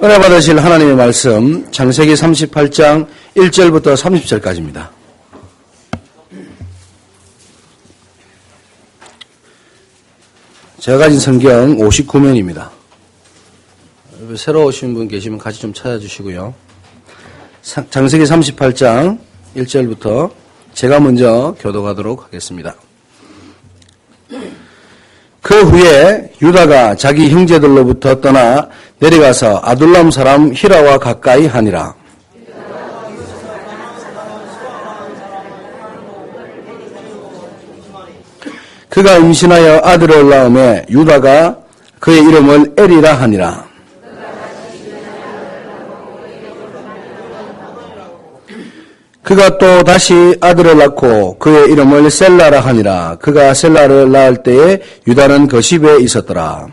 은혜 받으실 하나님의 말씀 창세기 38장 1절부터 30절까지입니다. 제가 가진 성경 59면입니다. 새로 오신 분 계시면 같이 좀 찾아주시고요. 창세기 38장 1절부터 제가 먼저 교독하도록 하겠습니다. 그 후에 유다가 자기 형제들로부터 떠나 내려가서 아둘람 사람 히라와 가까이 하니라. 그가 임신하여 아들을 낳음에 유다가 그의 이름을 엘이라 하니라. 그가 또 다시 아들을 낳고 그의 이름을 셀라라 하니라. 그가 셀라를 낳을 때에 유다는 거십에 있었더라.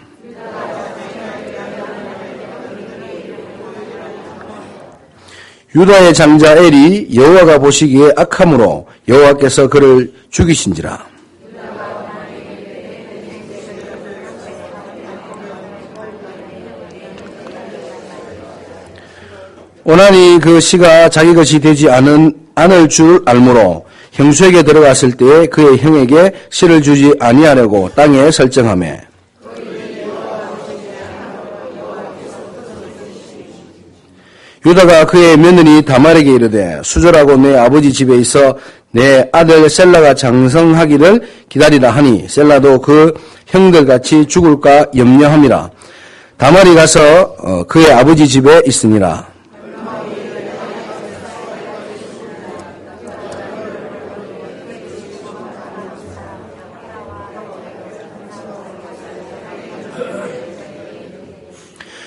유다의 장자 엘이 여호와가 보시기에 악함으로 여호와께서 그를 죽이신지라. 오나니 그 씨가 자기 것이 되지 않을 줄 알므로 형수에게 들어갔을 때에 그의 형에게 씨를 주지 아니하려고 땅에 설정하매 유다가 그의 며느리 다말에게 이르되 수절하고 내 아버지 집에 있어 내 아들 셀라가 장성하기를 기다리라 하니 셀라도 그 형들같이 죽을까 염려함이라. 다말이 가서 그의 아버지 집에 있으니라.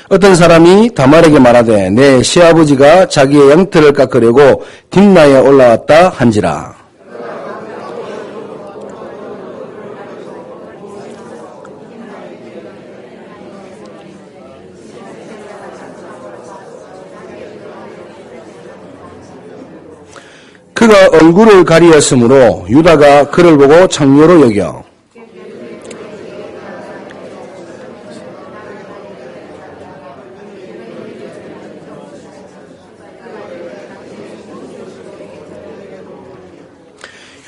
어떤 사람이 다말에게 말하되 내 시아버지가 자기의 양털을 깎으려고 딥나에 올라왔다 한지라. 그가 얼굴을 가리었으므로 유다가 그를 보고 창녀로 여겨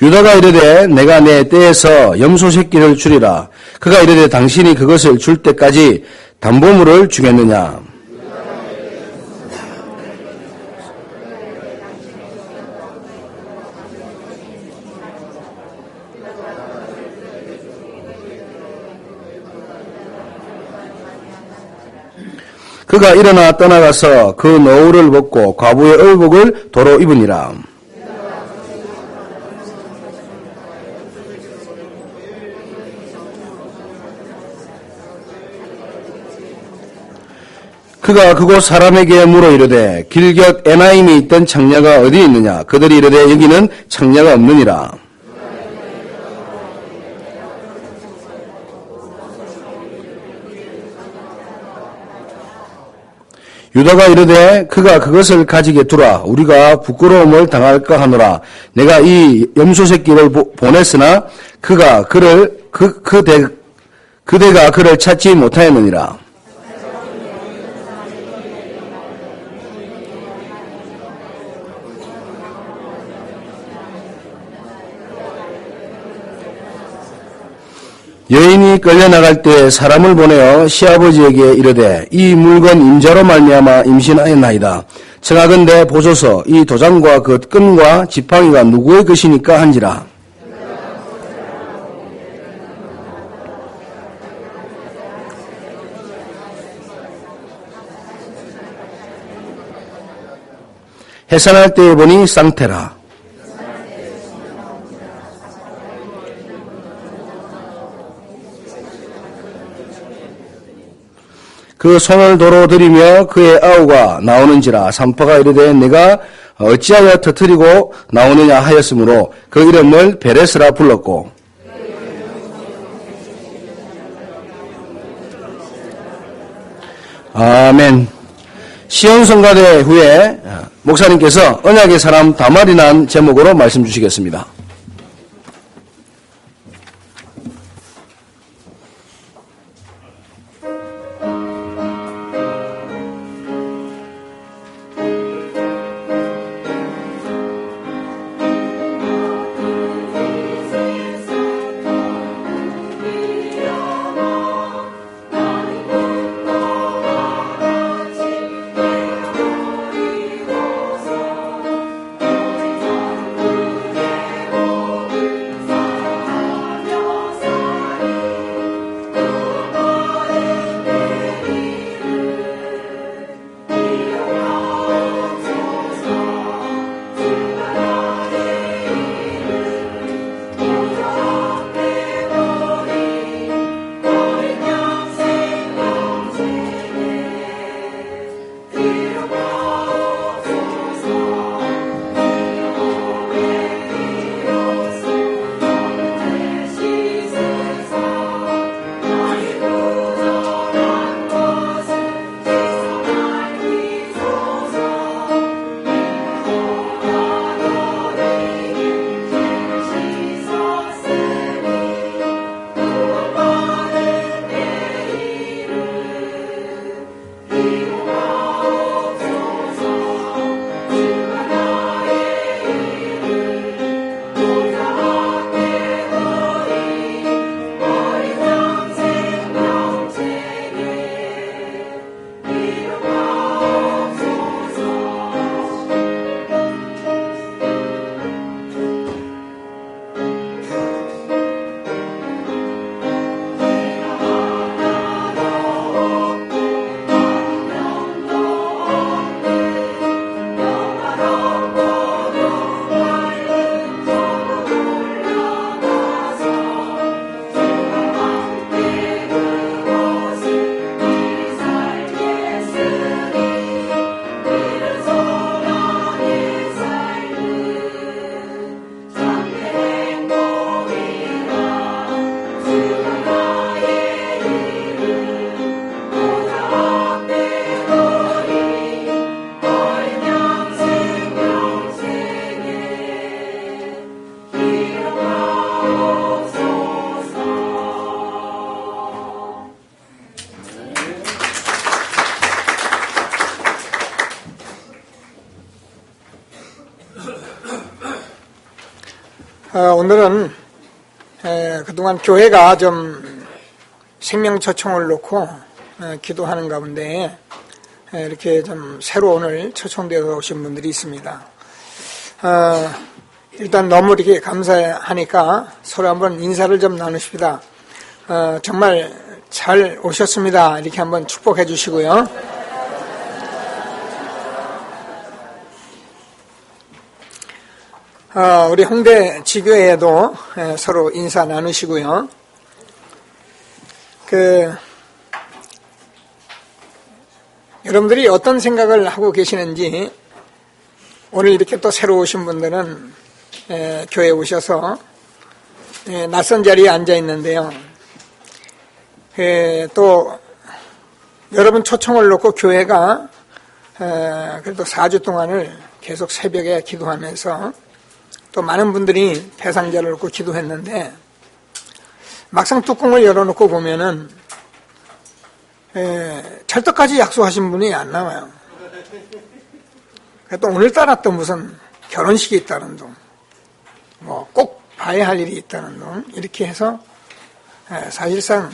유다가 이르되 내가 내 떼에서 염소 새끼를 주리라. 그가 이르되 당신이 그것을 줄 때까지 담보물을 주겠느냐. 그가 일어나 떠나가서 그 노울을 벗고 과부의 의복을 도로 입으니라. 그가 그곳 사람에게 물어 이르되 길곁 에나임에 있던 창녀가 어디 있느냐. 그들이 이르되 여기는 창녀가 없느니라. 유다가 이르되 그가 그것을 가지게 두라. 우리가 부끄러움을 당할까 하노라. 내가 이 염소 새끼를 보냈으나 그가 그대가 그를 찾지 못하였느니라. 여인이 끌려나갈 때 사람을 보내어 시아버지에게 이르되 이 물건 임자로 말미암아 임신하였나이다. 청하건대 보소서 이 도장과 그 끈과 지팡이가 누구의 것이니까 한지라. 해산할 때에 보니 쌍태라. 그 손을 도로 들이며 그의 아우가 나오는지라. 산파가 이르되 내가 어찌하여 터뜨리고 나오느냐 하였으므로 그 이름을 베레스라 불렀고 아멘. 시온 성가대 후에 목사님께서 언약의 사람 다말이 난 제목으로 말씀 주시겠습니다. 오늘은 그동안 교회가 좀 생명초청을 놓고 기도하는 가운데 이렇게 좀 새로 오늘 초청되어 오신 분들이 있습니다. 일단 너무 이렇게 감사하니까 서로 한번 인사를 좀 나누십시다. 정말 잘 오셨습니다. 이렇게 한번 축복해 주시고요. 우리 홍대 지교회에도 서로 인사 나누시고요. 여러분들이 어떤 생각을 하고 계시는지 오늘 이렇게 또 새로 오신 분들은 교회에 오셔서 낯선 자리에 앉아 있는데요. 또 여러분 초청을 놓고 교회가 그래도 4주 동안을 계속 새벽에 기도하면서 또 많은 분들이 대상자를 놓고 기도했는데 막상 뚜껑을 열어놓고 보면은 철떡까지 약속하신 분이 안 나와요. 또 오늘따라 또 무슨 결혼식이 있다는 둥, 뭐 꼭 봐야 할 일이 있다는 둥, 이렇게 해서 사실상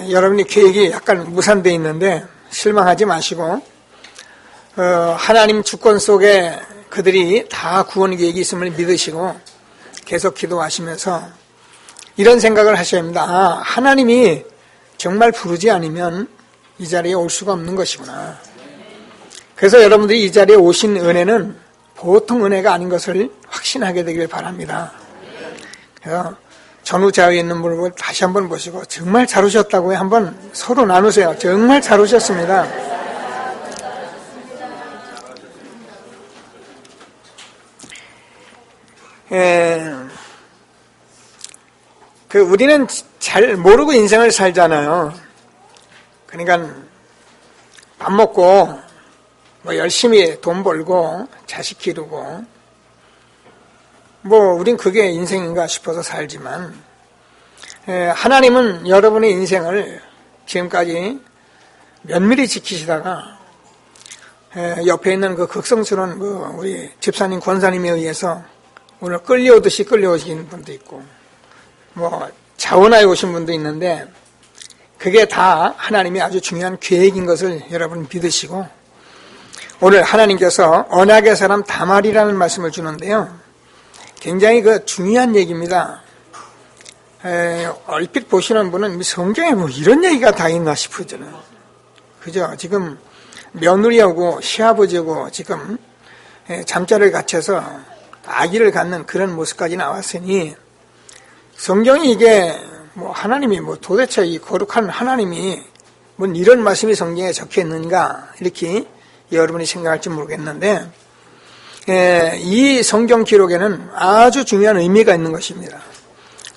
여러분이 계획이 약간 무산되어 있는데 실망하지 마시고 하나님 주권 속에 그들이 다 구원 계획이 있음을 믿으시고 계속 기도하시면서 이런 생각을 하셔야 합니다. 하나님이 정말 부르지 않으면 이 자리에 올 수가 없는 것이구나. 그래서 여러분들이 이 자리에 오신 은혜는 보통 은혜가 아닌 것을 확신하게 되길 바랍니다. 그래서 전후 좌우에 있는 분을 다시 한번 보시고 정말 잘 오셨다고 한번 서로 나누세요. 정말 잘 오셨습니다. 우리는 잘 모르고 인생을 살잖아요. 그러니까 밥 먹고 뭐 열심히 돈 벌고 자식 기르고 뭐 우린 그게 인생인가 싶어서 살지만 하나님은 여러분의 인생을 지금까지 면밀히 지키시다가 옆에 있는 그 극성스러운 우리 집사님 권사님에 의해서 오늘 끌려오듯이 끌려오신 분도 있고 뭐 자원하에 오신 분도 있는데 그게 다 하나님의 아주 중요한 계획인 것을 여러분 믿으시고 오늘 하나님께서 언약의 사람 다말이라는 말씀을 주는데요. 굉장히 중요한 얘기입니다. 얼핏 보시는 분은 성경에 뭐 이런 얘기가 다 있나 싶어져요. 그죠? 지금 며느리하고 시아버지하고 지금 잠자를 갖춰서 아기를 갖는 그런 모습까지 나왔으니 성경이 이게 뭐 하나님이 뭐 도대체 이 거룩한 하나님이 뭐 이런 말씀이 성경에 적혀 있는가 이렇게 여러분이 생각할지 모르겠는데 이 성경 기록에는 아주 중요한 의미가 있는 것입니다.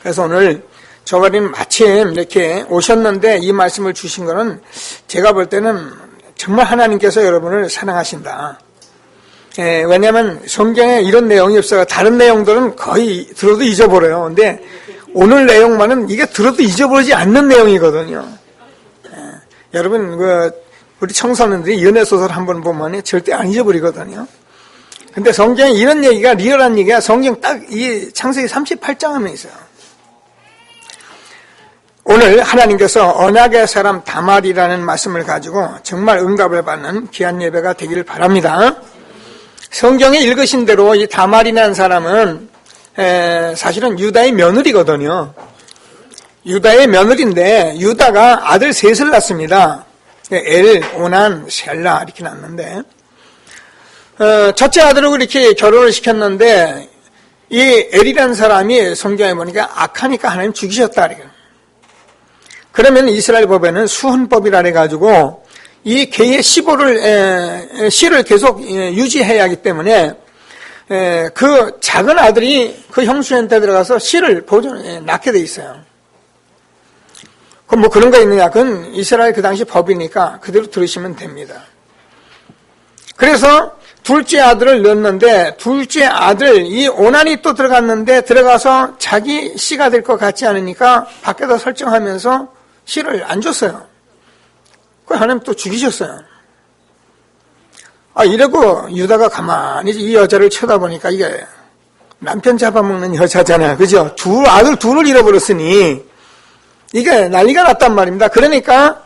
그래서 오늘 저가님 마침 이렇게 오셨는데 이 말씀을 주신 거는 제가 볼 때는 정말 하나님께서 여러분을 사랑하신다. 왜냐하면 성경에 이런 내용이 없어요. 다른 내용들은 거의 들어도 잊어버려요. 근데 오늘 내용만은 이게 들어도 잊어버리지 않는 내용이거든요. 여러분 우리 청소년들이 연애소설 한번 보면 절대 안 잊어버리거든요. 근데 성경에 이런 얘기가 리얼한 얘기가 성경 딱 이 창세기 38장 하면 있어요. 오늘 하나님께서 언약의 사람 다말이라는 말씀을 가지고 정말 응답을 받는 귀한 예배가 되기를 바랍니다. 성경에 읽으신 대로 이 다말이라는 사람은 사실은 유다의 며느리거든요. 유다의 며느리인데 유다가 아들 셋을 낳습니다. 엘, 오난, 셀라 이렇게 낳는데 첫째 아들을 이렇게 결혼을 시켰는데 이 엘이라는 사람이 성경에 보니까 악하니까 하나님 죽이셨다. 그러면 이스라엘 법에는 수헌법이라 해가지고 이 개의 씨를 계속 유지해야 하기 때문에 그 작은 아들이 그 형수한테 들어가서 씨를 낳게 돼 있어요. 그럼 뭐 그런 거 있느냐? 그건 이스라엘 그 당시 법이니까 그대로 들으시면 됩니다. 그래서 둘째 아들을 낳는데 둘째 아들 이 오난이 또 들어가서 자기 씨가 될 것 같지 않으니까 밖에다 설정하면서 씨를 안 줬어요. 그 하나님 또 죽이셨어요. 이러고 유다가 가만히 이 여자를 쳐다보니까 이게 남편 잡아먹는 여자잖아요. 그죠? 아들 둘을 잃어버렸으니 이게 난리가 났단 말입니다. 그러니까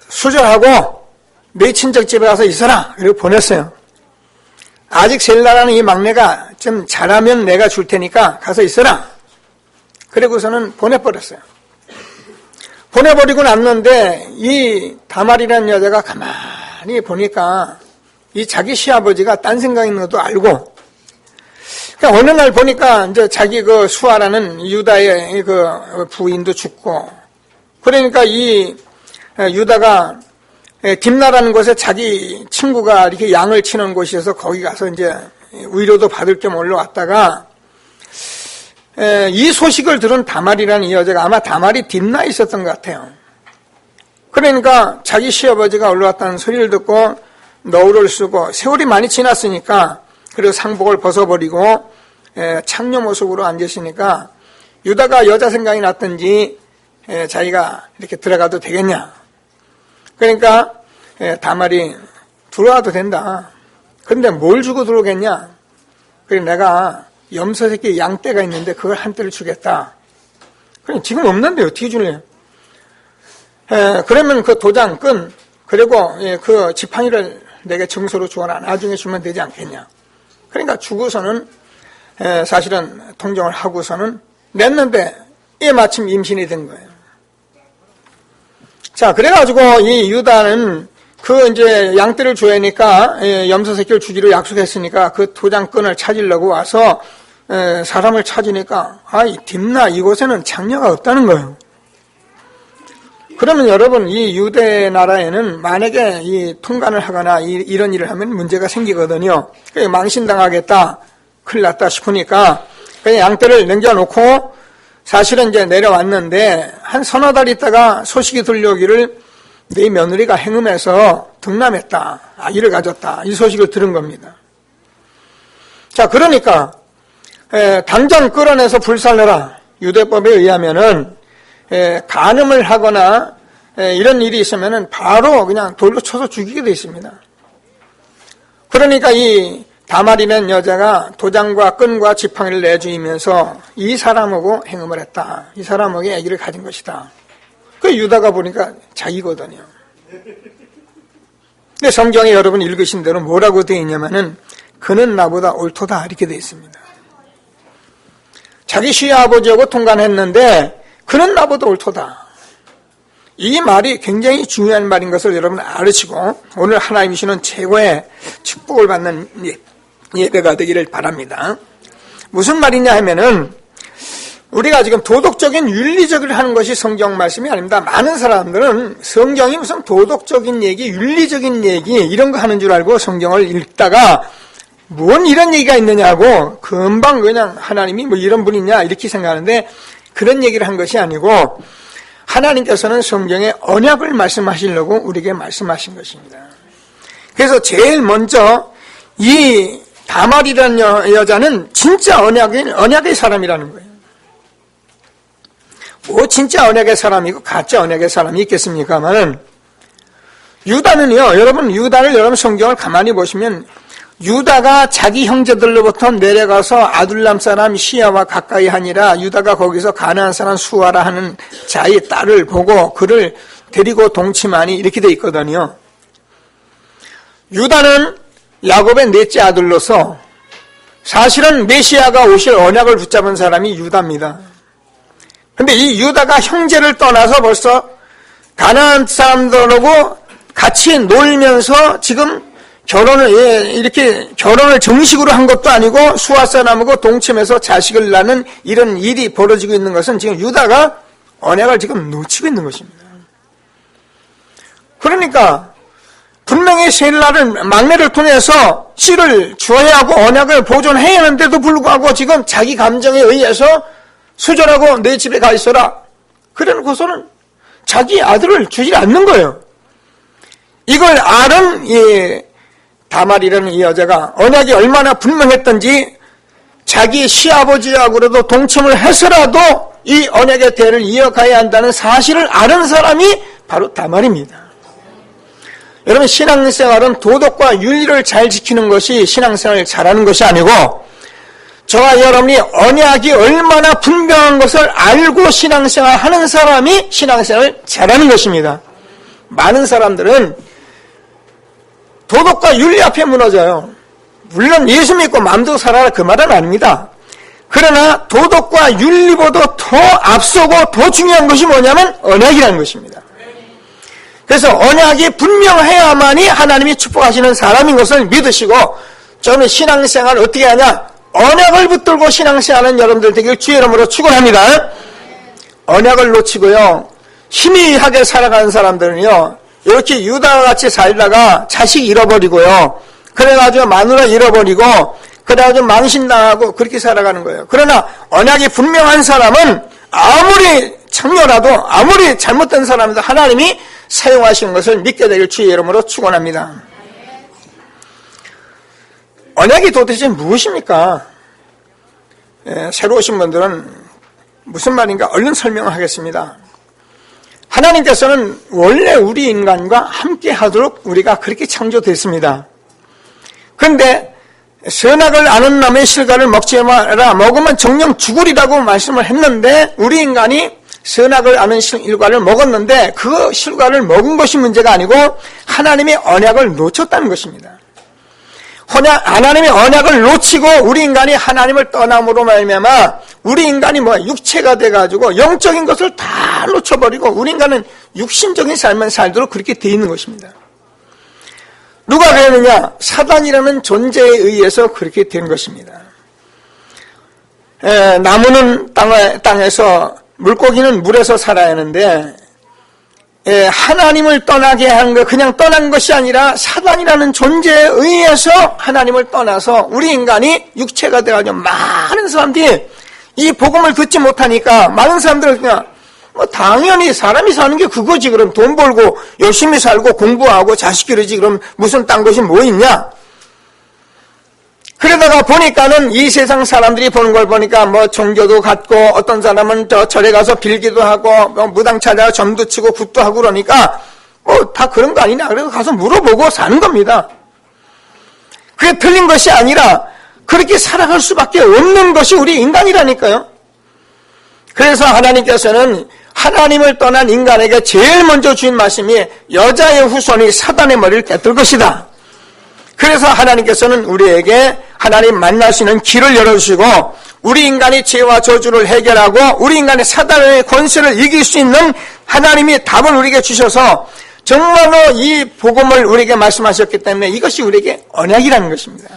수절하고 네 친척 집에 가서 있어라. 그리고 보냈어요. 아직 셀라라는 이 막내가 좀 잘하면 내가 줄 테니까 가서 있어라. 그리고서는 보내버렸어요. 보내버리고 났는데 이 다말이라는 여자가 가만히 보니까 이 자기 시아버지가 딴 생각 있는 것도 알고, 그러니까 어느 날 보니까 이제 자기 그 수아라는 유다의 그 부인도 죽고, 그러니까 이 유다가 딥나라는 곳에 자기 친구가 이렇게 양을 치는 곳이어서 거기 가서 이제 위로도 받을 겸 올라왔다가 이 소식을 들은 다말이라는 이 여자가 아마 다말이 딥나에 있었던 것 같아요. 그러니까 자기 시아버지가 올라왔다는 소리를 듣고 너울을 쓰고, 세월이 많이 지났으니까, 그리고 상복을 벗어버리고 창녀 모습으로 앉으시니까 유다가 여자 생각이 났든지 자기가 이렇게 들어가도 되겠냐. 그러니까 다말이 들어와도 된다. 그런데 뭘 주고 들어오겠냐. 그래 내가 염소 새끼 양떼가 있는데 그걸 한 떼를 주겠다. 그럼 지금 없는데 어떻게 줄래요? 그러면 그 도장 끈 그리고 그 지팡이를 내게 증서로 주어라. 나중에 주면 되지 않겠냐. 그러니까 주고서는 사실은 통정을 하고서는 냈는데 이 마침 임신이 된 거예요. 자, 그래가지고 이 유다는 그 이제 양떼를 줘야 하니까 염소 새끼를 주기로 약속했으니까 그 도장끈을 찾으려고 와서 사람을 찾으니까 이 딥나 이곳에는 장녀가 없다는 거예요. 그러면 여러분 이 유대 나라에는 만약에 이 통관을 하거나 이런 일을 하면 문제가 생기거든요. 망신당하겠다, 큰일 났다 싶으니까 그냥 양떼를 남겨놓고 사실은 이제 내려왔는데 한 서너 달 있다가 소식이 들려오기를 네 며느리가 행음해서 등남했다, 아기를 가졌다, 이 소식을 들은 겁니다. 자, 그러니까 당장 끌어내서 불살려라. 유대법에 의하면은 간음을 하거나 이런 일이 있으면은 바로 그냥 돌로 쳐서 죽이게 돼 있습니다. 그러니까 이 다말이라는 여자가 도장과 끈과 지팡이를 내주면서 이 사람하고 행음을 했다. 이 사람에게 아기를 가진 것이다. 그 유다가 보니까 자기거든요. 근데 성경에 여러분 읽으신 대로 뭐라고 되어 있냐면은 그는 나보다 옳도다 이렇게 되어 있습니다. 자기 시아버지하고 통관했는데 그는 나보다 옳도다. 이 말이 굉장히 중요한 말인 것을 여러분 알으시고 오늘 하나님이 주시는 최고의 축복을 받는 예배가 되기를 바랍니다. 무슨 말이냐 하면은 우리가 지금 도덕적인 윤리적을 하는 것이 성경 말씀이 아닙니다. 많은 사람들은 성경이 무슨 도덕적인 얘기, 윤리적인 얘기 이런 거 하는 줄 알고 성경을 읽다가 뭔 이런 얘기가 있느냐고 금방 그냥 하나님이 뭐 이런 분이냐 이렇게 생각하는데 그런 얘기를 한 것이 아니고 하나님께서는 성경에 언약을 말씀하시려고 우리에게 말씀하신 것입니다. 그래서 제일 먼저 이 다말이라는 여자는 진짜 언약의 사람이라는 거예요. 뭐 진짜 언약의 사람이고 가짜 언약의 사람이 있겠습니까만은 유다는요, 여러분 성경을 가만히 보시면 유다가 자기 형제들로부터 내려가서 아둘람 사람 시아와 가까이 하니라 유다가 거기서 가나안 사람 수아라 하는 자의 딸을 보고 그를 데리고 동침하니 이렇게 돼 있거든요. 유다는 야곱의 넷째 아들로서 사실은 메시아가 오실 언약을 붙잡은 사람이 유다입니다. 근데 이 유다가 형제를 떠나서 벌써 가나안 사람들하고 같이 놀면서 지금 결혼을 정식으로 한 것도 아니고 수아 사람하고 동침해서 자식을 낳는 이런 일이 벌어지고 있는 것은 지금 유다가 언약을 지금 놓치고 있는 것입니다. 그러니까 분명히 셀라를 막내를 통해서 씨를 주어야 하고 언약을 보존해야 하는데도 불구하고 지금 자기 감정에 의해서 수절하고 내 집에 가 있어라. 그래놓고서는 자기 아들을 주지 않는 거예요. 이걸 아는 다말이라는 이 여자가 언약이 얼마나 분명했던지 자기 시아버지하고라도 동침을 해서라도 이 언약의 대를 이어가야 한다는 사실을 아는 사람이 바로 다말입니다. 여러분 신앙생활은 도덕과 윤리를 잘 지키는 것이 신앙생활을 잘하는 것이 아니고 저와 여러분이 언약이 얼마나 분명한 것을 알고 신앙생활 하는 사람이 신앙생활을 잘하는 것입니다. 많은 사람들은 도덕과 윤리 앞에 무너져요. 물론 예수 믿고 마음대로 살아라 그 말은 아닙니다. 그러나 도덕과 윤리보다 더 앞서고 더 중요한 것이 뭐냐면 언약이라는 것입니다. 그래서 언약이 분명해야만이 하나님이 축복하시는 사람인 것을 믿으시고, 저는 신앙생활을 어떻게 하냐? 언약을 붙들고 신앙생활하는 여러분들 되길 주의 이름으로 축원합니다. 언약을 놓치고요, 희미하게 살아가는 사람들은요, 이렇게 유다와 같이 살다가 자식 잃어버리고요, 그래가지고 마누라 잃어버리고, 그래가지고 망신당하고 그렇게 살아가는 거예요. 그러나 언약이 분명한 사람은 아무리 창녀라도, 아무리 잘못된 사람도 하나님이 사용하시는 것을 믿게 되길 주의 이름으로 축원합니다. 언약이 도대체 무엇입니까? 새로 오신 분들은 무슨 말인가 얼른 설명하겠습니다. 하나님께서는 원래 우리 인간과 함께 하도록 우리가 그렇게 창조됐습니다. 그런데 선악을 아는 남의 실과를 먹지 마라, 먹으면 정령 죽으리라고 말씀을 했는데, 우리 인간이 선악을 아는 실과를 먹었는데 그 실과를 먹은 것이 문제가 아니고 하나님의 언약을 놓쳤다는 것입니다. 하나님의 언약을 놓치고 우리 인간이 하나님을 떠남으로 말미암아 우리 인간이 육체가 돼가지고 영적인 것을 다 놓쳐버리고 우리 인간은 육신적인 삶을 살도록 그렇게 돼 있는 것입니다. 누가 그랬느냐? 사단이라는 존재에 의해서 그렇게 된 것입니다. 나무는 땅에서, 물고기는 물에서 살아야 하는데, 하나님을 떠나게 한 거, 그냥 떠난 것이 아니라 사단이라는 존재에 의해서 하나님을 떠나서 우리 인간이 육체가 돼가지고 많은 사람들이 이 복음을 듣지 못하니까 많은 사람들은 그냥 당연히 사람이 사는 게 그거지. 그럼 돈 벌고 열심히 살고 공부하고 자식 기르지. 그럼 무슨 딴 것이 뭐 있냐? 그러다가 보니까는 이 세상 사람들이 보는 걸 보니까 종교도 갖고 어떤 사람은 절에 가서 빌기도 하고 무당 찾아가 점도 치고 굿도 하고 그러니까 다 그런 거 아니냐? 그래서 가서 물어보고 사는 겁니다. 그게 틀린 것이 아니라 그렇게 살아갈 수밖에 없는 것이 우리 인간이라니까요. 그래서 하나님께서는 하나님을 떠난 인간에게 제일 먼저 주신 말씀이 여자의 후손이 사단의 머리를 깨뜨릴 것이다. 그래서 하나님께서는 우리에게 하나님 만날 수 있는 길을 열어주시고 우리 인간이 죄와 저주를 해결하고 우리 인간의 사단의 권세를 이길 수 있는 하나님이 답을 우리에게 주셔서 정말로 이 복음을 우리에게 말씀하셨기 때문에 이것이 우리에게 언약이라는 것입니다.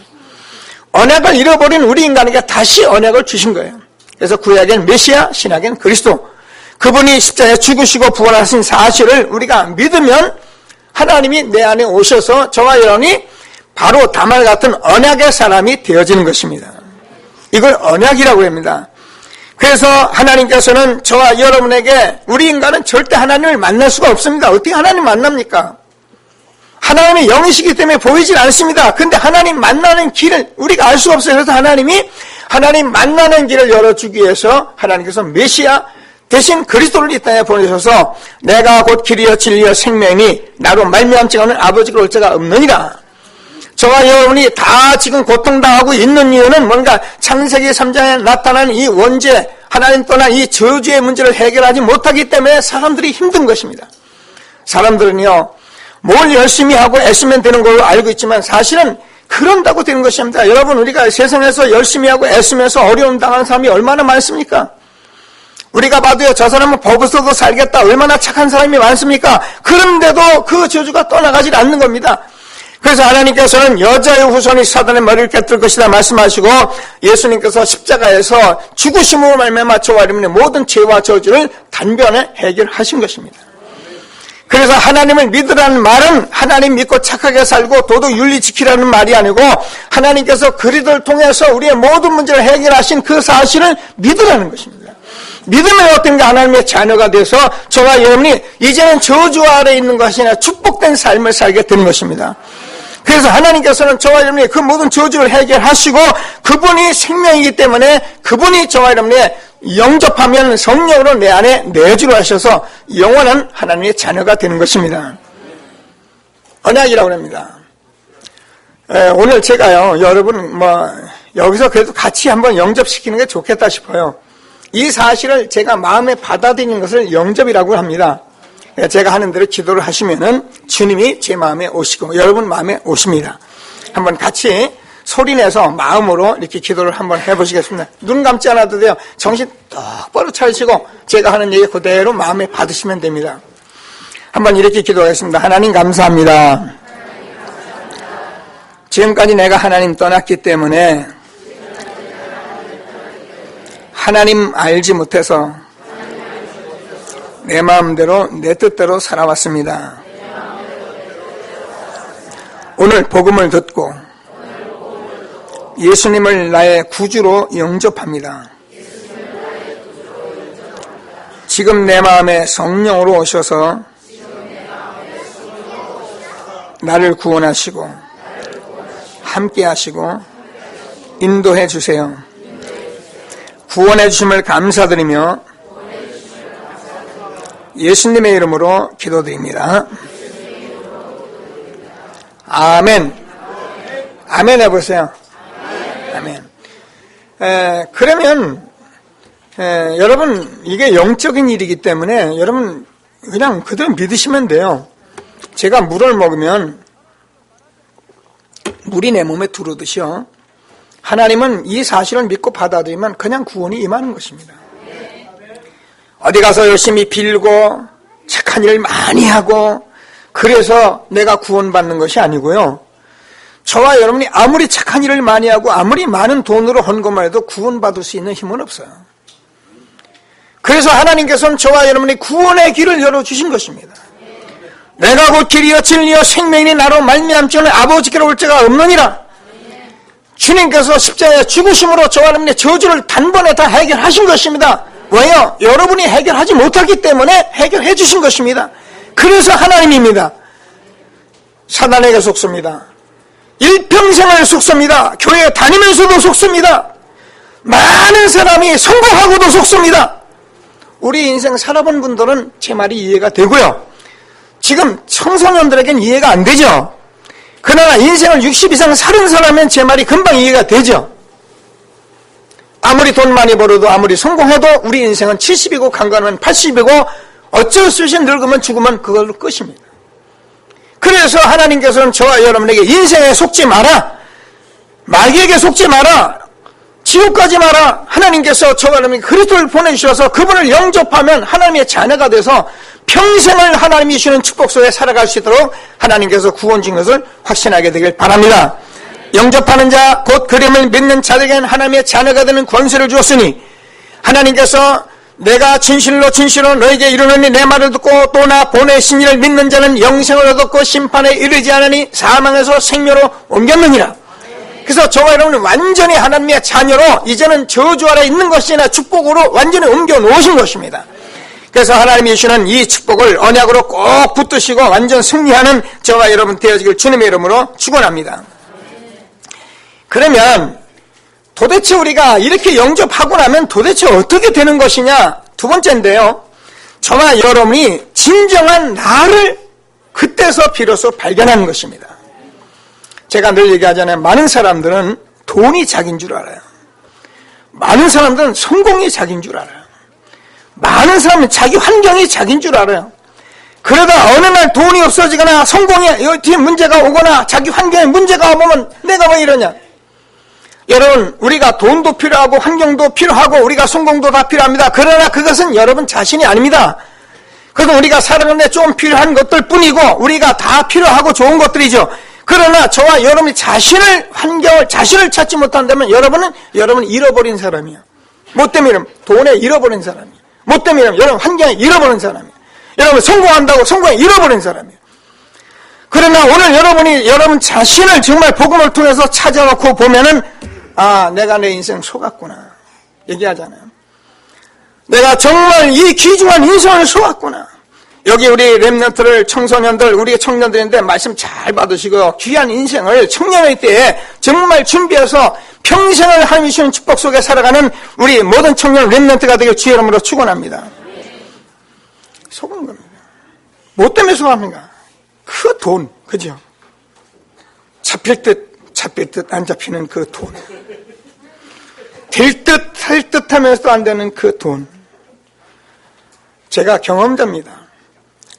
언약을 잃어버린 우리 인간에게 다시 언약을 주신 거예요. 그래서 구약엔 메시아, 신약엔 그리스도, 그분이 십자가에 죽으시고 부활하신 사실을 우리가 믿으면 하나님이 내 안에 오셔서 저와 여러분이 바로 다말 같은 언약의 사람이 되어지는 것입니다. 이걸 언약이라고 합니다. 그래서 하나님께서는 저와 여러분에게, 우리 인간은 절대 하나님을 만날 수가 없습니다. 어떻게 하나님 만납니까? 하나님의 영이시기 때문에 보이질 않습니다. 근데 하나님 만나는 길을 우리가 알 수가 없어요. 그래서 하나님이 하나님 만나는 길을 열어주기 위해서 하나님께서 메시아 대신 그리스도를 이 땅에 보내셔서 내가 곧 길이여 진리여 생명이니 나로 말미암지 않는 아버지가 올 자가 없느니라. 저와 여러분이 다 지금 고통당하고 있는 이유는 뭔가 창세기 3장에 나타난 이 원죄, 하나님 떠난 이 저주의 문제를 해결하지 못하기 때문에 사람들이 힘든 것입니다. 사람들은요, 뭘 열심히 하고 애쓰면 되는 걸로 알고 있지만 사실은 그런다고 되는 것이 아닙니다. 여러분, 우리가 세상에서 열심히 하고 애쓰면서 어려움 당하는 사람이 얼마나 많습니까? 우리가 봐도요, 저 사람은 법으로도 살겠다, 얼마나 착한 사람이 많습니까? 그런데도 그 저주가 떠나가지 않는 겁니다. 그래서 하나님께서는 여자의 후손이 사단의 머리를 깨뜨릴 것이다 말씀하시고 예수님께서 십자가에서 죽으심으로 말미암아 저와 여러분의 모든 죄와 저주를 단번에 해결하신 것입니다. 그래서 하나님을 믿으라는 말은 하나님 믿고 착하게 살고 도덕 윤리 지키라는 말이 아니고 하나님께서 그리스도를 통해서 우리의 모든 문제를 해결하신 그 사실을 믿으라는 것입니다. 믿으면 어떤가? 하나님의 자녀가 돼서 저와 여러분이 이제는 저주 아래에 있는 것이 아니라 축복된 삶을 살게 되는 것입니다. 그래서 하나님께서는 저와 여러분이 그 모든 저주를 해결하시고 그분이 생명이기 때문에 그분이 저와 여러분의 영접하면 성령으로 내 안에 내주로 하셔서 영원한 하나님의 자녀가 되는 것입니다. 언약이라고 합니다. 오늘 제가요, 여러분 여기서 그래도 같이 한번 영접시키는 게 좋겠다 싶어요. 이 사실을 제가 마음에 받아들이는 것을 영접이라고 합니다. 제가 하는 대로 기도를 하시면은 주님이 제 마음에 오시고 여러분 마음에 오십니다. 한번 같이 소리내서 마음으로 이렇게 기도를 한번 해보시겠습니다. 눈 감지 않아도 돼요. 정신 똑바로 차리시고 제가 하는 얘기 그대로 마음에 받으시면 됩니다. 한번 이렇게 기도하겠습니다. 하나님 감사합니다. 지금까지 내가 하나님 떠났기 때문에 하나님 알지 못해서 내 마음대로 내 뜻대로 살아왔습니다. 오늘 복음을 듣고 예수님을 나의 구주로 영접합니다. 지금 내 마음에 성령으로 오셔서 나를 구원하시고 함께 하시고 인도해 주세요. 구원해 주심을 감사드리며 예수님의 이름으로 기도드립니다. 아멘. 아멘 해보세요. 아멘. 그러면 여러분 이게 영적인 일이기 때문에 여러분 그냥 그대로 믿으시면 돼요. 제가 물을 먹으면 물이 내 몸에 들어오듯이요. 하나님은 이 사실을 믿고 받아들이면 그냥 구원이 임하는 것입니다. 어디 가서 열심히 빌고 착한 일을 많이 하고 그래서 내가 구원받는 것이 아니고요. 저와 여러분이 아무리 착한 일을 많이 하고 아무리 많은 돈으로 헌금을 해도 구원받을 수 있는 힘은 없어요. 그래서 하나님께서는 저와 여러분이 구원의 길을 열어주신 것입니다. 내가 곧 길이요 진리요 생명이니 나로 말미암지는 아버지께로 올 자가 없느니라. 주님께서 십자가에 죽으심으로 저와 여러분의 저주를 단번에 다 해결하신 것입니다. 왜요? 여러분이 해결하지 못하기 때문에 해결해 주신 것입니다. 그래서 하나님입니다. 사단에게 속습니다. 일평생을 속습니다. 교회 다니면서도 속습니다. 많은 사람이 성공하고도 속습니다. 우리 인생 살아본 분들은 제 말이 이해가 되고요. 지금 청소년들에겐 이해가 안 되죠. 그러나 인생을 60 이상 살은 사람은 제 말이 금방 이해가 되죠. 아무리 돈 많이 벌어도 아무리 성공해도 우리 인생은 70이고 강간하면 80이고 어쩔 수 없이 늙으면 죽으면 그걸로 끝입니다. 그래서 하나님께서는 저와 여러분에게 인생에 속지 마라, 마귀에게 속지 마라, 지옥 가지 마라. 하나님께서 저와 여러분에게 그리스도를 보내주셔서 그분을 영접하면 하나님의 자녀가 돼서 평생을 하나님이 주시는 축복 속에 살아갈 수 있도록 하나님께서 구원 주신 것을 확신하게 되길 바랍니다. 영접하는 자 곧 그림을 믿는 자들에게는 하나님의 자녀가 되는 권세를 주었으니 하나님께서 내가 진실로 너에게 이르노니 내 말을 듣고 또 나 보내신 이를 믿는 자는 영생을 얻었고 심판에 이르지 않으니 사망에서 생명으로 옮겼느니라. 그래서 저와 여러분은 완전히 하나님의 자녀로 이제는 저주 아래 있는 것이 아니라 축복으로 완전히 옮겨 놓으신 것입니다. 그래서 하나님이 주시는 이 축복을 언약으로 꼭 붙드시고 완전 승리하는 저와 여러분 되어지길 주님의 이름으로 축원합니다. 그러면 도대체 우리가 이렇게 영접하고 나면 도대체 어떻게 되는 것이냐? 두 번째인데요. 저와 여러분이 진정한 나를 그때서 비로소 발견하는 것입니다. 제가 늘 얘기하잖아요. 많은 사람들은 돈이 자기인 줄 알아요. 많은 사람들은 성공이 자기인 줄 알아요. 많은 사람은 자기 환경이 자기인 줄 알아요. 그러다 어느 날 돈이 없어지거나 성공에 뒤에 문제가 오거나 자기 환경에 문제가 오면 내가 왜 이러냐? 여러분, 우리가 돈도 필요하고 환경도 필요하고 우리가 성공도 다 필요합니다. 그러나 그것은 여러분 자신이 아닙니다. 그래서 우리가 살아가는데 좀 필요한 것들 뿐이고 우리가 다 필요하고 좋은 것들이죠. 그러나 저와 여러분이 자신을 찾지 못한다면 여러분 잃어버린 사람이에요. 뭐 때문에? 돈에 잃어버린 사람이에요. 뭐 때문에? 여러분 환경에 잃어버린 사람이에요. 여러분 성공한다고 성공에 잃어버린 사람이에요. 그러나 오늘 여러분 자신을 정말 복음을 통해서 찾아놓고 보면은 내가 내 인생 속았구나 얘기하잖아요. 내가 정말 이 귀중한 인생을 속았구나. 여기 우리 렘넌트를 청소년들 우리 청년들인데 말씀 잘 받으시고요. 귀한 인생을 청년의 때에 정말 준비해서 평생을 하나님이 주시는 축복 속에 살아가는 우리 모든 청년 렘넌트가 되길 주의 이름으로 축원합니다. 속은 겁니다. 뭐 때문에 속합니까? 그 돈, 그죠? 잡힐 듯 안 잡히는 그 돈. 될 듯 할 듯 하면서도 안 되는 그 돈. 제가 경험자입니다.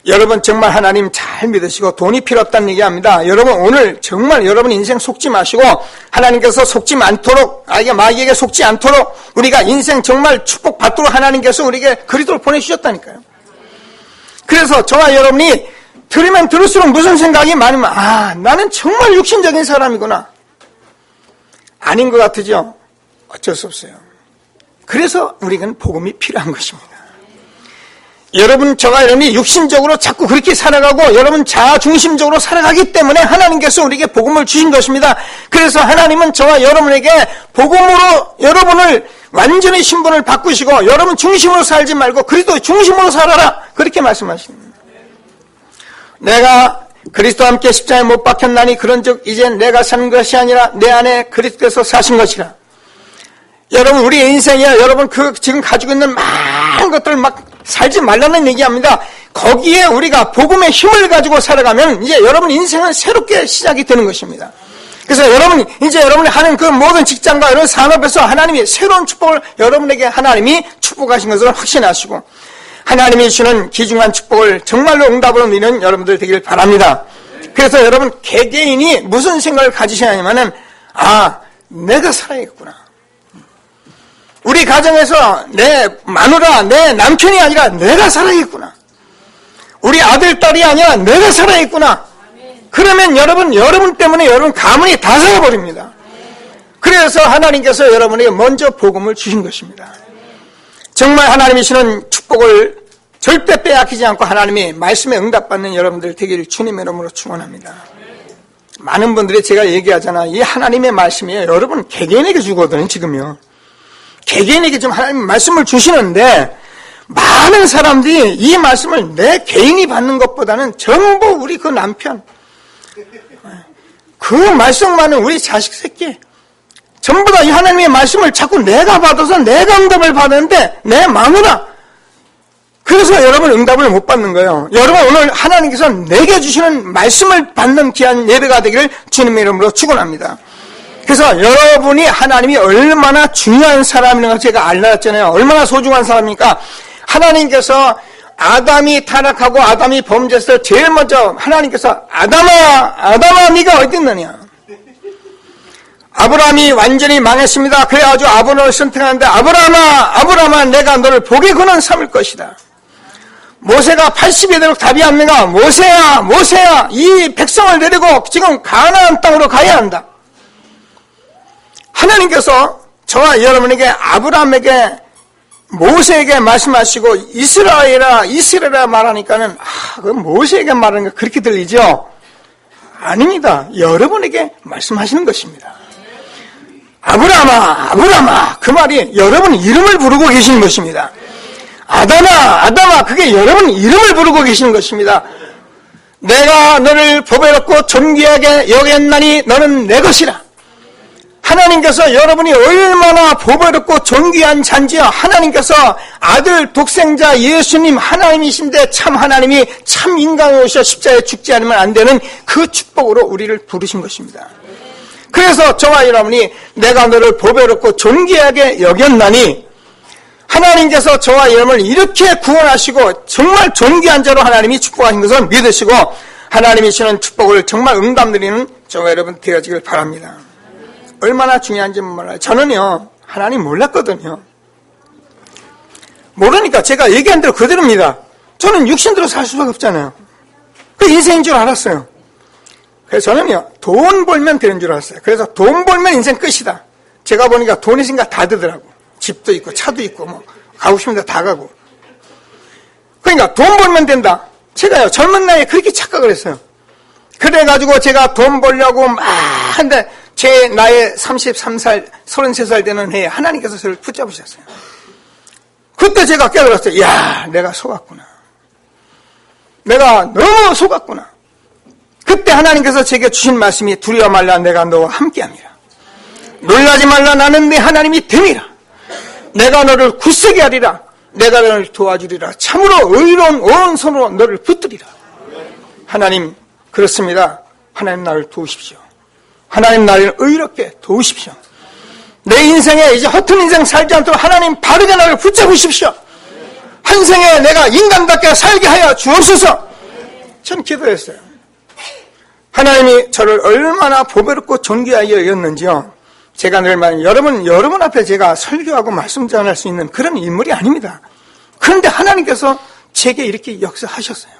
여러분 정말 하나님 잘 믿으시고 돈이 필요 없다는 얘기합니다. 여러분 오늘 정말 여러분 인생 속지 마시고 하나님께서 속지 않도록 마귀에게 속지 않도록 우리가 인생 정말 축복받도록 하나님께서 우리에게 그리스도를 보내주셨다니까요. 그래서 저와 여러분이 들으면 들을수록 무슨 생각이 많으면 나는 정말 육신적인 사람이구나. 아닌 것 같으죠? 어쩔 수 없어요. 그래서 우리에게는 복음이 필요한 것입니다. 여러분 저와 여러분이 육신적으로 자꾸 그렇게 살아가고 여러분 자아중심적으로 살아가기 때문에 하나님께서 우리에게 복음을 주신 것입니다. 그래서 하나님은 저와 여러분에게 복음으로 여러분을 완전히 신분을 바꾸시고 여러분 중심으로 살지 말고 그리스도 중심으로 살아라 그렇게 말씀하십니다. 내가 그리스도와 함께 십자가에 못 박혔나니 그런즉 이젠 내가 사는 것이 아니라 내 안에 그리스도께서 사신 것이라. 여러분 우리의 인생이야 여러분 지금 가지고 있는 많은 것들을 막 살지 말라는 얘기합니다. 거기에 우리가 복음의 힘을 가지고 살아가면 이제 여러분 인생은 새롭게 시작이 되는 것입니다. 그래서 이제 여러분이 하는 그 모든 직장과 이런 산업에서 하나님이 새로운 축복을 여러분에게 하나님이 축복하신 것을 확신하시고 하나님이 주시는 귀중한 축복을 정말로 응답으로 누리는 여러분들 되길 바랍니다. 그래서 여러분 개개인이 무슨 생각을 가지시냐면은 내가 살아야겠구나. 우리 가정에서 내 마누라, 내 남편이 아니라 내가 살아야겠구나. 우리 아들, 딸이 아니라 내가 살아야겠구나. 그러면 여러분 때문에 여러분 가문이 다 살아버립니다. 그래서 하나님께서 여러분에게 먼저 복음을 주신 것입니다. 정말 하나님이 주시는 축복을 절대 빼앗기지 않고 하나님의 말씀에 응답받는 여러분들 되기를 주님의 이름으로 축원합니다. 많은 분들이 제가 얘기하잖아. 이 하나님의 말씀이 여러분 개개인에게 주거든요, 지금요. 개개인에게 좀 하나님 말씀을 주시는데 많은 사람들이 이 말씀을 내 개인이 받는 것보다는 전부 우리 그 남편 그 말씀만은 우리 자식 새끼 전부 다 이 하나님의 말씀을 자꾸 내가 받아서 내가 응답을 받았는데 내 마누라 그래서 여러분 응답을 못 받는 거예요. 여러분 오늘 하나님께서 내게 주시는 말씀을 받는 귀한 예배가 되기를 주님의 이름으로 축원합니다. 그래서 여러분이 하나님이 얼마나 중요한 사람인가 제가 알려놨잖아요. 얼마나 소중한 사람입니까? 하나님께서 아담이 타락하고 아담이 범죄했을 때 제일 먼저 하나님께서 아담아 네가 어디 있느냐? 아브라함이 완전히 망했습니다. 그래가지고 아브라함을 선택하는데 아브라함아 내가 너를 복의 근원 삼을 것이다. 모세가 80이 되도록 답이 없는가? 모세야 이 백성을 데리고 지금 가나안 땅으로 가야 한다. 하나님께서 저와 여러분에게 아브라함에게 모세에게 말씀하시고 이스라엘아 말하니까는 그 모세에게 말하는 게 그렇게 들리죠? 아닙니다. 여러분에게 말씀하시는 것입니다. 아브라함아 그 말이 여러분 이름을 부르고 계시는 것입니다. 아담아 그게 여러분 이름을 부르고 계시는 것입니다. 내가 너를 보배롭고 존귀하게 여겼나니 너는 내 것이라. 하나님께서 여러분이 얼마나 보배롭고 존귀한 잔지요. 하나님께서 아들 독생자 예수님 하나님이신데 참 하나님이 참 인간으로 오셔 십자가에 죽지 않으면 안 되는 그 축복으로 우리를 부르신 것입니다. 그래서 저와 여러분이 내가 너를 보배롭고 존귀하게 여겼나니 하나님께서 저와 여러분을 이렇게 구원하시고 정말 존귀한 자로 하나님이 축복하신 것을 믿으시고 하나님이 주시는 축복을 정말 응답 드리는 저와 여러분 되어지길 바랍니다. 얼마나 중요한지 몰라요. 저는요 하나님 몰랐거든요. 모르니까 제가 얘기한 대로 그대로입니다. 저는 육신대로 살 수밖에 없잖아요. 그 인생인 줄 알았어요. 그래서 저는요 돈 벌면 되는 줄 알았어요. 그래서 돈 벌면 인생 끝이다. 제가 보니까 돈이 있으니까 다 되더라고. 집도 있고 차도 있고 뭐 가고 싶은 데 다 가고. 그러니까 돈 벌면 된다. 제가요 젊은 나이에 그렇게 착각을 했어요. 그래가지고 제가 돈 벌려고 막 한데 제 나이 33살 33살 되는 해에 하나님께서 저를 붙잡으셨어요. 그때 제가 깨달았어요. 야 내가 속았구나. 내가 너무 속았구나. 그때 하나님께서 제게 주신 말씀이 두려워 말라 내가 너와 함께함이라. 놀라지 말라 나는 네 하나님이 됨이라. 내가 너를 굳세게 하리라. 내가 너를 도와주리라. 참으로 의로운 오른손으로 너를 붙들리라. 하나님 그렇습니다. 하나님 나를 도우십시오. 하나님 나를 의롭게 도우십시오. 내 인생에 이제 허튼 인생 살지 않도록 하나님 바르게 나를 붙잡으십시오. 한 생에 내가 인간답게 살게 하여 주옵소서. 전 기도했어요. 하나님이 저를 얼마나 보배롭고 존귀하게 여겼는지요. 제가 늘 말하는 여러분 앞에 제가 설교하고 말씀 전할 수 있는 그런 인물이 아닙니다. 그런데 하나님께서 제게 이렇게 역사하셨어요.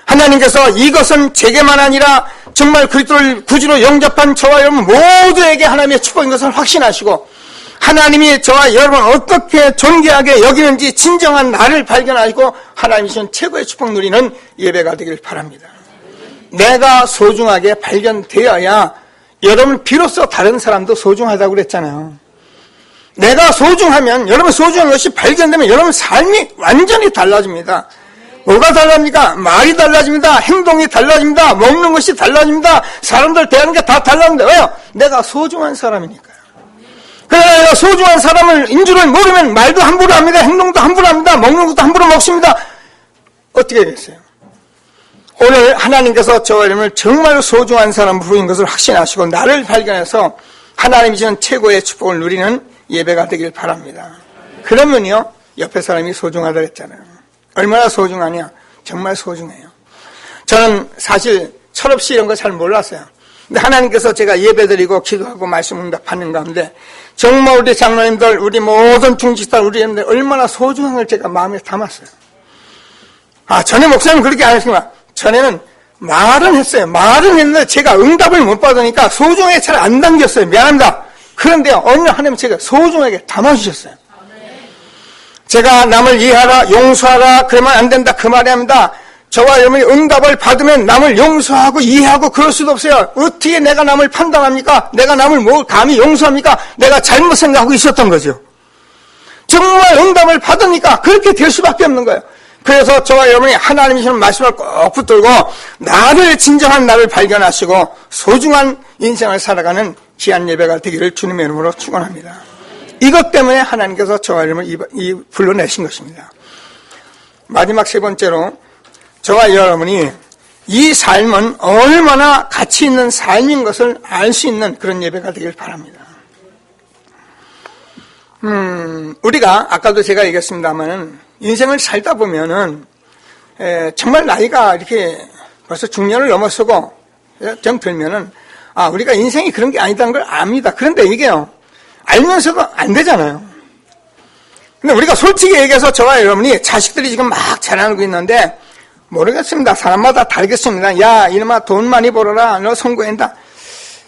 하나님께서 이것은 제게만 아니라 정말 그리스도를 구주로 영접한 저와 여러분 모두에게 하나님의 축복인 것을 확신하시고 하나님이 저와 여러분 어떻게 존귀하게 여기는지 진정한 나를 발견하시고 하나님이 주신 최고의 축복 누리는 예배가 되길 바랍니다. 내가 소중하게 발견되어야 여러분 비로소 다른 사람도 소중하다고 그랬잖아요. 내가 소중하면 여러분 소중한 것이 발견되면 여러분 삶이 완전히 달라집니다. 뭐가 달라집니까? 말이 달라집니다. 행동이 달라집니다. 먹는 것이 달라집니다. 사람들 대하는 게 다 달라집니다. 왜요? 내가 소중한 사람이니까요. 그러나 내가 소중한 사람인 줄을 모르면 말도 함부로 합니다. 행동도 함부로 합니다. 먹는 것도 함부로 먹습니다. 어떻게 되겠어요? 오늘 하나님께서 저와 여러분을 정말 소중한 사람 부인 것을 확신하시고 나를 발견해서 하나님이 주는 최고의 축복을 누리는 예배가 되길 바랍니다. 그러면요 옆에 사람이 소중하다고 했잖아요. 얼마나 소중하냐? 정말 소중해요. 저는 사실 철없이 이런 거 잘 몰랐어요. 근데 하나님께서 제가 예배드리고 기도하고 말씀 응답하는 가운데 정말 우리 장로님들 우리 모든 중직자 우리 여러분들 얼마나 소중한 걸 제가 마음에 담았어요. 전에 목사님 그렇게 안 했습니다. 전에는 말은 했어요. 말은 했는데 제가 응답을 못 받으니까 소중하게 잘 안 담겼어요. 미안합니다. 그런데요 어느 날 하나님 제가 소중하게 담아주셨어요. 제가 남을 이해하라 용서하라 그러면 안 된다 그 말이 합니다. 저와 여러분이 응답을 받으면 남을 용서하고 이해하고 그럴 수도 없어요. 어떻게 내가 남을 판단합니까? 내가 남을 뭘 감히 용서합니까? 내가 잘못 생각하고 있었던 거죠. 정말 응답을 받으니까 그렇게 될 수밖에 없는 거예요. 그래서 저와 여러분이 하나님이 주는 말씀을 꼭 붙들고 나를 진정한 나를 발견하시고 소중한 인생을 살아가는 귀한 예배가 되기를 주님의 이름으로 축원합니다. 이것 때문에 하나님께서 저와 여러분을 불러내신 것입니다. 마지막 세 번째로 저와 여러분이 이 삶은 얼마나 가치 있는 삶인 것을 알 수 있는 그런 예배가 되길 바랍니다. 우리가 아까도 제가 얘기했습니다만은 인생을 살다 보면은 정말 나이가 이렇게 벌써 중년을 넘어서고 정 들면은 우리가 인생이 그런 게 아니다는 걸 압니다. 그런데 이게요 알면서도 안 되잖아요. 근데 우리가 솔직히 얘기해서 저와 여러분이 자식들이 지금 막 자라고 있는데 모르겠습니다. 사람마다 다르겠습니다. 야 이놈아 돈 많이 벌어라 너 성공한다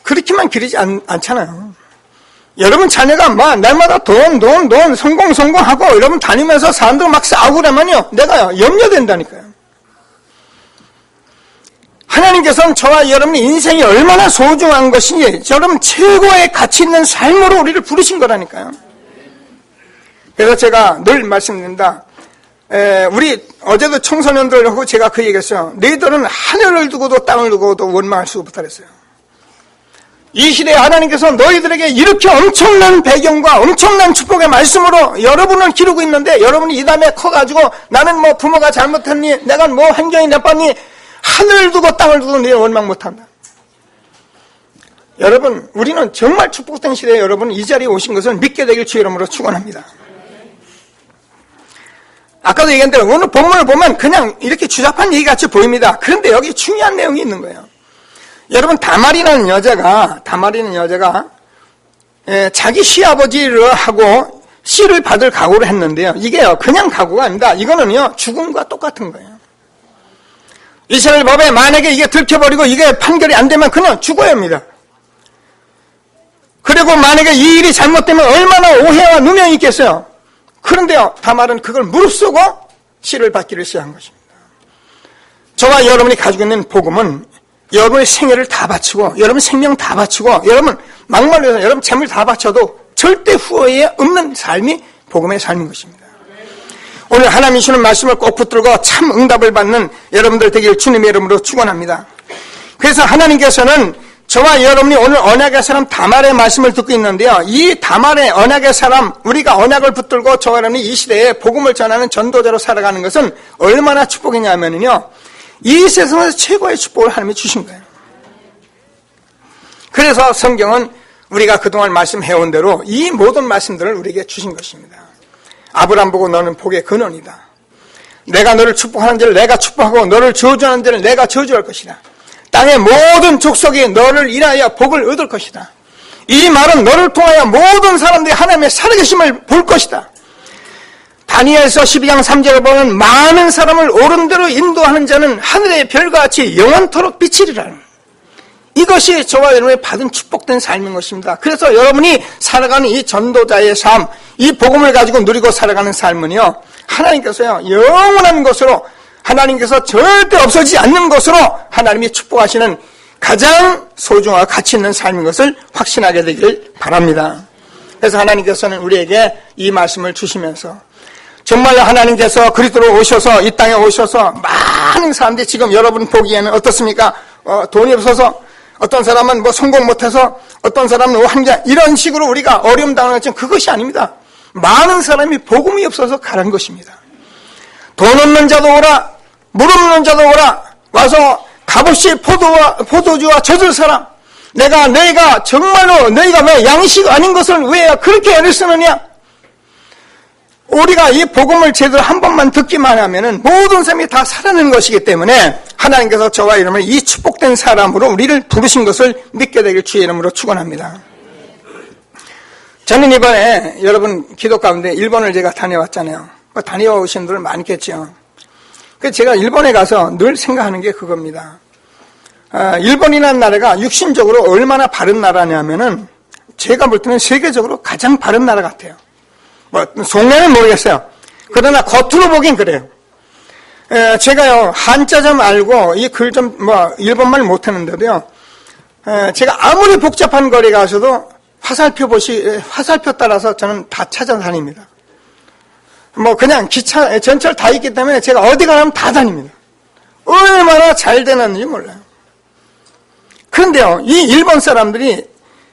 그렇게만 기르지 않잖아요. 여러분 자녀가 막 날마다 돈 성공하고 여러분 다니면서 사람들 막 싸우고 그러면요 내가 염려된다니까요. 하나님께서는 저와 여러분의 인생이 얼마나 소중한 것인지 여러분 최고의 가치 있는 삶으로 우리를 부르신 거라니까요. 그래서 제가 늘 말씀드립니다. 우리 어제도 청소년들하고 제가 그 얘기했어요. 너희들은 하늘을 두고도 땅을 두고도 원망할 수 없다 그랬어요. 이 시대에 하나님께서 너희들에게 이렇게 엄청난 배경과 엄청난 축복의 말씀으로 여러분을 기르고 있는데 여러분이 이 다음에 커가지고 나는 뭐 부모가 잘못했니 내가 뭐 환경이 나빴니 하늘을 두고 땅을 두고 너희 원망 못한다. 여러분 우리는 정말 축복된 시대에 여러분 이 자리에 오신 것을 믿게 되길 주의 이름으로 축원합니다. 아까도 얘기한 대로 오늘 본문을 보면 그냥 이렇게 주잡한 얘기같이 보입니다. 그런데 여기 중요한 내용이 있는 거예요. 여러분 다말이라는 여자가 자기 시아버지를 하고 씨를 받을 각오를 했는데요. 이게요 그냥 각오가 아닙니다. 이거는요 죽음과 똑같은 거예요. 이스라엘 법에 만약에 이게 들켜버리고 이게 판결이 안 되면 그냥 죽어야 합니다. 그리고 만약에 이 일이 잘못되면 얼마나 오해와 누명이 있겠어요. 그런데요 다말은 그걸 무릅쓰고 씨를 받기를 시작한 것입니다. 저와 여러분이 가지고 있는 복음은 여러분의 생애를 다 바치고 여러분 생명 다 바치고 여러분 막말로 해서 여러분 재물 다 바쳐도 절대 후회에 없는 삶이 복음의 삶인 것입니다. 오늘 하나님이 주는 말씀을 꼭 붙들고 참 응답을 받는 여러분들 되길 주님의 이름으로 축원합니다. 그래서 하나님께서는 저와 여러분이 오늘 언약의 사람 다말의 말씀을 듣고 있는데요. 이 다말의 언약의 사람 우리가 언약을 붙들고 저와 여러분이 이 시대에 복음을 전하는 전도자로 살아가는 것은 얼마나 축복이냐면요. 이 세상에서 최고의 축복을 하나님이 주신 거예요. 그래서 성경은 우리가 그동안 말씀해온 대로 이 모든 말씀들을 우리에게 주신 것입니다. 아브라함 보고 너는 복의 근원이다. 내가 너를 축복하는 자를 내가 축복하고 너를 저주하는 자를 내가 저주할 것이다. 땅의 모든 족속이 너를 인하여 복을 얻을 것이다. 이 말은 너를 통하여 모든 사람들이 하나님의 살아계심을 볼 것이다. 다니엘서 12장 3절을 보면 많은 사람을 옳은 대로 인도하는 자는 하늘의 별과 같이 영원토록 비치리라. 이것이 저와 여러분이 받은 축복된 삶인 것입니다. 그래서 여러분이 살아가는 이 전도자의 삶, 이 복음을 가지고 누리고 살아가는 삶은요, 하나님께서요, 영원한 것으로, 하나님께서 절대 없어지지 않는 것으로 하나님이 축복하시는 가장 소중하고 가치 있는 삶인 것을 확신하게 되기를 바랍니다. 그래서 하나님께서는 우리에게 이 말씀을 주시면서 정말 하나님께서 그리스도로 오셔서 이 땅에 오셔서 많은 사람들이 지금 여러분 보기에는 어떻습니까? 돈이 없어서 어떤 사람은 뭐 성공 못해서 어떤 사람은 환경 이런 식으로 우리가 어려움 당하는 것처럼 그것이 아닙니다. 많은 사람이 복음이 없어서 가는 것입니다. 돈 없는 자도 오라, 물 없는 자도 오라, 와서 값없이 포도주와 젖을 사람, 너희가 정말로 너희가 왜 양식 아닌 것을 왜 그렇게 애를 쓰느냐? 우리가 이 복음을 제대로 한 번만 듣기만 하면은 모든 사람이 다 살아나는 것이기 때문에 하나님께서 저와 여러분을 이 축복된 사람으로 우리를 부르신 것을 믿게 되길 주의 이름으로 축원합니다. 저는 이번에 여러분 기도 가운데 일본을 제가 다녀왔잖아요. 다녀오신 분들 많겠죠. 그래서 제가 일본에 가서 늘 생각하는 게 그겁니다. 일본이라는 나라가 육신적으로 얼마나 바른 나라냐면은 제가 볼 때는 세계적으로 가장 바른 나라 같아요. 뭐 속내는 모르겠어요. 그러나 겉으로 보긴 그래요. 제가요 한자 좀 알고 이 글 좀 일본말 못하는데도요. 제가 아무리 복잡한 거리 가서도 화살표 따라서 저는 다 찾아다닙니다. 뭐 그냥 기차 전철 다 있기 때문에 제가 어디 가면 다 다닙니다. 얼마나 잘 되는지 몰라요. 그런데요 이 일본 사람들이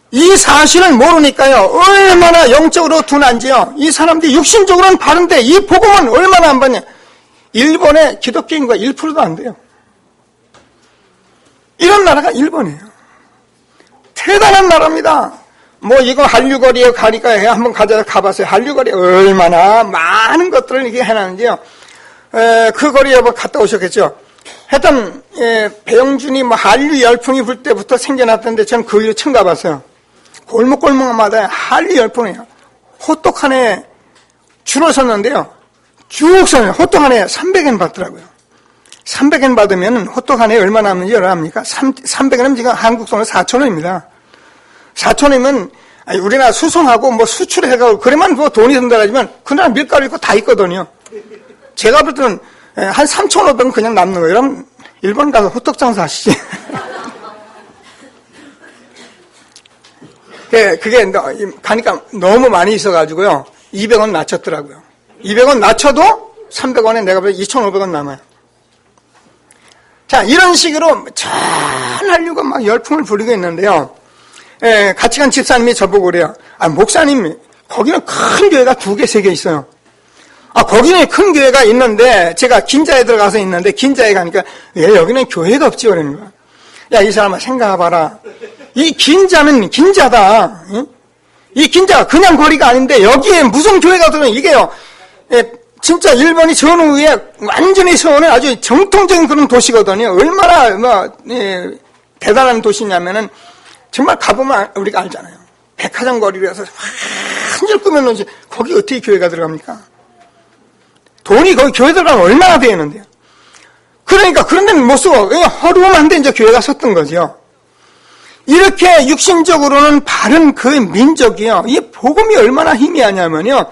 이 사실을 모르니까요 얼마나 영적으로 둔한지요. 이 사람들이 육신적으로는 바른데 이 복음은 얼마나 안 받냐. 일본의 기독교 인구가 1%도 안 돼요. 이런 나라가 일본이에요. 대단한 나라입니다. 뭐 이거 한류거리에 가니까 한번 가봤어요. 한류거리에 얼마나 많은 것들을 이게 해놨는지요. 그 거리에 뭐 갔다 오셨겠죠. 하여튼 배영준이 뭐 한류 열풍이 불 때부터 생겨났던데 전 그 이후 처음 가봤어요. 골목골목마다 한류 열풍이에요. 호떡 하나에 줄을 섰는데요. 쭉 서요. 호떡 하나에 300엔 받더라고요. 300엔 받으면 호떡 하나에 얼마 남는지 여러분합니까? 300엔은 지금 한국 돈으로 4,000원입니다. 4,000원이면 우리나라 수송하고 뭐 수출해가고 그래만 뭐 돈이 든다 하지만 그 나라 밀가루 있고 다 있거든요. 제가 볼 때는 한 3,500원 그냥 남는 거예요. 여러분 일본 가서 호떡 장사 하시지. 그게 가니까 너무 많이 있어가지고요. 200원 낮췄더라고요. 200원 낮춰도 300원에 내가 보기엔 2,500원 남아요. 자, 이런 식으로 전 한류가 막 열풍을 부리고 있는데요. 같이 간 집사님이 저보고 그래요. 목사님, 거기는 큰 교회가 2개, 3개 있어요. 거기는 큰 교회가 있는데, 제가 긴자에 들어가서 있는데, 긴자에 가니까, 여기는 교회가 없지, 그러는 거야. 야, 이 사람아, 생각해봐라. 이 긴자는 긴자다. 응? 이 긴자가 그냥 거리가 아닌데, 여기에 무슨 교회가 들어오면 이게요, 진짜 일본이 전후에 완전히 서원은 아주 정통적인 그런 도시거든요. 얼마나, 대단한 도시냐면은, 정말 가보면 우리가 알잖아요. 백화점 거리로 해서 한줄 꾸며놓지 거기 어떻게 교회가 들어갑니까? 돈이 거기 교회 들어가면 얼마나 되는데요. 그러니까 그런 데는 못 쓰고 그냥 허름한데 이제 교회가 섰던 거죠. 이렇게 육신적으로는 바른 그 민족이요. 이 복음이 얼마나 희미하냐면요.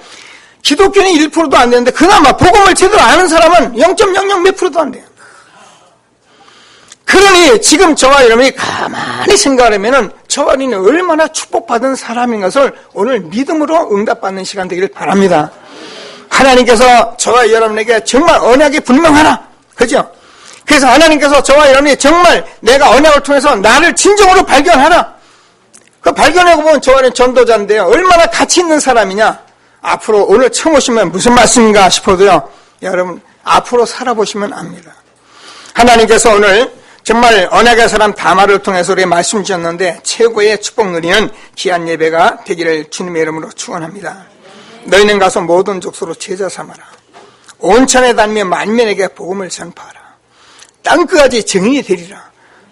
기독교는 1%도 안 되는데 그나마 복음을 제대로 아는 사람은 0.00 몇 %도 안 돼요. 그러니 지금 저와 여러분이 가만히 생각하면은 저와 여러분이 얼마나 축복받은 사람인 것을 오늘 믿음으로 응답받는 시간 되기를 바랍니다. 하나님께서 저와 여러분에게 정말 언약이 분명하나, 그죠? 그래서 하나님께서 저와 여러분이 정말 내가 언약을 통해서 나를 진정으로 발견하나, 그 발견하고 보면 저와 여러분 전도자인데요. 얼마나 가치 있는 사람이냐. 앞으로 오늘 처음 오시면 무슨 말씀인가 싶어도요. 여러분 앞으로 살아보시면 압니다. 하나님께서 오늘 정말 언약의 사람 다말을 통해서 우리 말씀 주셨는데 최고의 축복 누리는 귀한 예배가 되기를 주님의 이름으로 축원합니다. 너희는 가서 모든 족속으로 제자 삼아라. 온천에 다니며 만민에게 복음을 전파하라. 땅끝까지 증인이 되리라.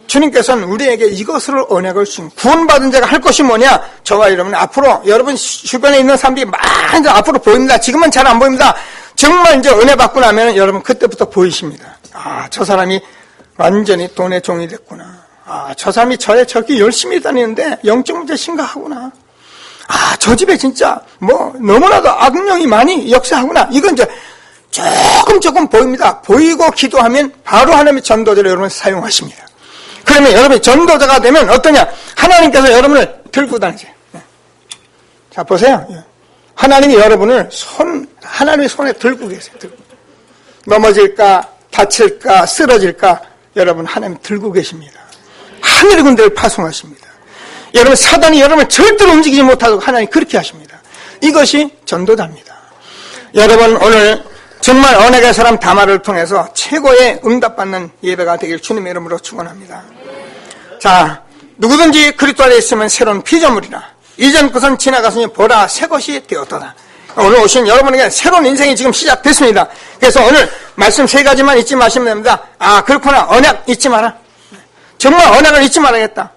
주님께서는 우리에게 이것을 언약을 주신 구원받은 자가 할 것이 뭐냐? 저와 여러분 앞으로 여러분 주변에 있는 사람들이 많이 앞으로 보입니다. 지금은 잘 안 보입니다. 정말 이제 은혜 받고 나면 여러분 그때부터 보이십니다. 아, 저 사람이 완전히 돈의 종이 됐구나. 아, 저 사람이 저렇게 열심히 다니는데 영적 문제 심각하구나. 아, 저 집에 진짜 뭐 너무나도 악령이 많이 역사하구나. 이건 이제 조금 보입니다. 보이고 기도하면 바로 하나님의 전도자를 여러분 사용하십니다. 그러면 여러분이 전도자가 되면 어떠냐? 하나님께서 여러분을 들고 다니세요. 자, 보세요. 하나님이 여러분을 하나님의 손에 들고 계세요. 넘어질까, 다칠까, 쓰러질까, 여러분 하나님 들고 계십니다. 하늘의 군대를 파송하십니다. 여러분 사단이 여러분을 절대로 움직이지 못하도록 하나님 그렇게 하십니다. 이것이 전도자입니다. 여러분 오늘 정말 언약의 사람 다말을 통해서 최고의 응답받는 예배가 되길 주님의 이름으로 축원합니다. 자, 누구든지 그리스도 안에 있으면 새로운 피조물이라. 이전 것은 지나갔으니 보라 새 것이 되었도다. 오늘 오신 여러분에게 새로운 인생이 지금 시작됐습니다. 그래서 오늘 말씀 3가지만 잊지 마시면 됩니다. 아, 그렇구나. 언약 잊지 마라. 정말 언약을 잊지 말아야겠다.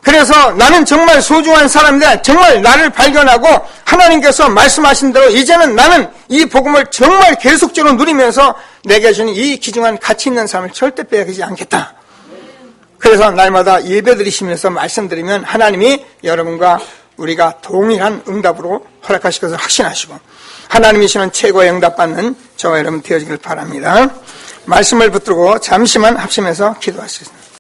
그래서 나는 정말 소중한 사람인데 정말 나를 발견하고 하나님께서 말씀하신 대로 이제는 나는 이 복음을 정말 계속적으로 누리면서 내게 주는 이 귀중한 가치 있는 삶을 절대 빼앗기지 않겠다. 그래서 날마다 예배드리시면서 말씀드리면 하나님이 여러분과 우리가 동일한 응답으로 허락하실 것을 확신하시고 하나님이 주는 최고의 응답받는 저와 여러분 되어지길 바랍니다. 말씀을 붙들고 잠시만 합심해서 기도하시겠습니다.